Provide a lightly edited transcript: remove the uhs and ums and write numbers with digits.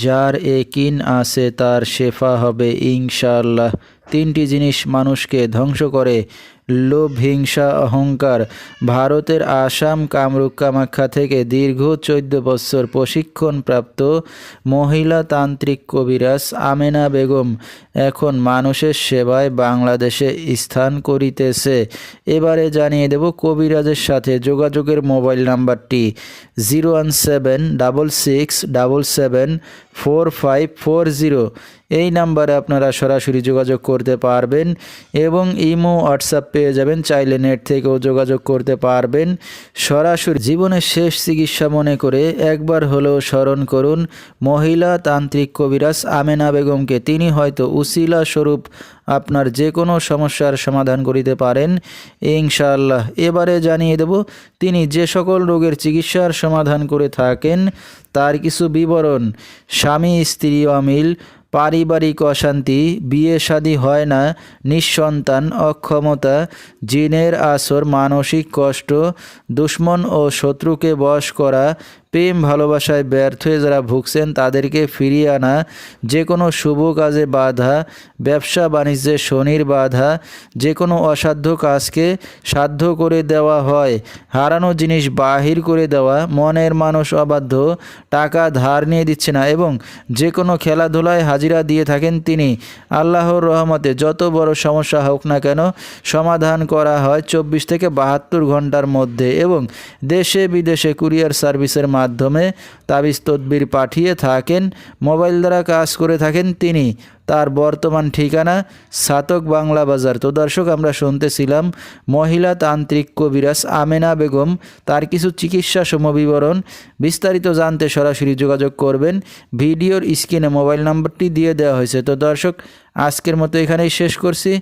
যার একিন আছে তার শেফা হবে ইনশাআল্লাহ। তিনটি জিনিস মানুষকে ধ্বংস করে: লোভ, হিংসা, অহংকার। ভারতের আসাম কামরূপ কামাখ্যা থেকে দীর্ঘ 14 বছর প্রশিক্ষণপ্রাপ্ত মহিলা তান্ত্রিক কবিরাজ আমেনা বেগম এখন মানুষের সেবায় বাংলাদেশে স্থান করিতেছে। এবারে জানিয়ে দেব কবিরাজের সাথে যোগাযোগের মোবাইল নাম্বারটি 01777774540। এই নাম্বারে আপনারা সরাসরি যোগাযোগ করতে পারবেন এবং ইমো হোয়াটসঅ্যাপ পেয়ে যাবেন, চাইলে নেট থেকেও যোগাযোগ করতে পারবেন। সরাসরি জীবনের শেষ চিকিৎসা মনে করে একবার হলেও স্মরণ করুন মহিলা তান্ত্রিক কবিরাজ আমেনা বেগমকে। তিনি হয়তো উসিলা স্বরূপ আপনার যে কোনো সমস্যার সমাধান করিতে পারেন ইনশাআল্লাহ। এবারে জানিয়ে দেব তিনি যে সকল রোগের চিকিৎসার সমাধান করে থাকেন তার কিছু বিবরণ: স্বামী স্ত্রী অমিল, পারিবারিক অশান্তি, বিয়ে শাদী হয় না, নিঃসন্তান, অক্ষমতা, জিনের আসর, মানসিক কষ্ট, দুশ্মন ও শত্রুকে বশ করা, প্রেম ভালোবাসায় ব্যর্থ হয়ে যারা ভুগছেন তাদেরকে ফিরিয়ে আনা, যে কোনো শুভ কাজে বাধা, ব্যবসা বাণিজ্যে শনির বাধা, যে কোনো অসাধ্য কাজকে সাধ্য করে দেওয়া হয়, হারানো জিনিস বাহির করে দেওয়া, মনের মানুষ অবাধ্য, টাকা ধার নিয়ে দিচ্ছে না এবং যে কোনো খেলাধুলায় হাজিরা দিয়ে থাকেন তিনি। আল্লাহর রহমতে যত বড় সমস্যা হোক না কেন সমাধান করা হয় 24 থেকে 72 ঘন্টার মধ্যে এবং দেশে বিদেশে কুরিয়ার সার্ভিসের মাধ্যমে তাবিজ তদবির পাঠিয়ে থাকেন। মোবাইল দ্বারা কাজ করে থাকেন তিনি। তার বর্তমান ঠিকানা ছাতক বাংলা বাজার। তো দর্শক, আমরা শুনতেছিলাম মহিলা তান্ত্রিক কবিরাজ আমেনা বেগম, তার কিছু চিকিৎসা সমবিবরণ। বিস্তারিত জানতে সরাসরি যোগাযোগ করবেন। ভিডিওর স্ক্রিনে মোবাইল নাম্বারটি দিয়ে দেওয়া হয়েছে। তো দর্শক, আজকের মতো এখানেই শেষ করছি।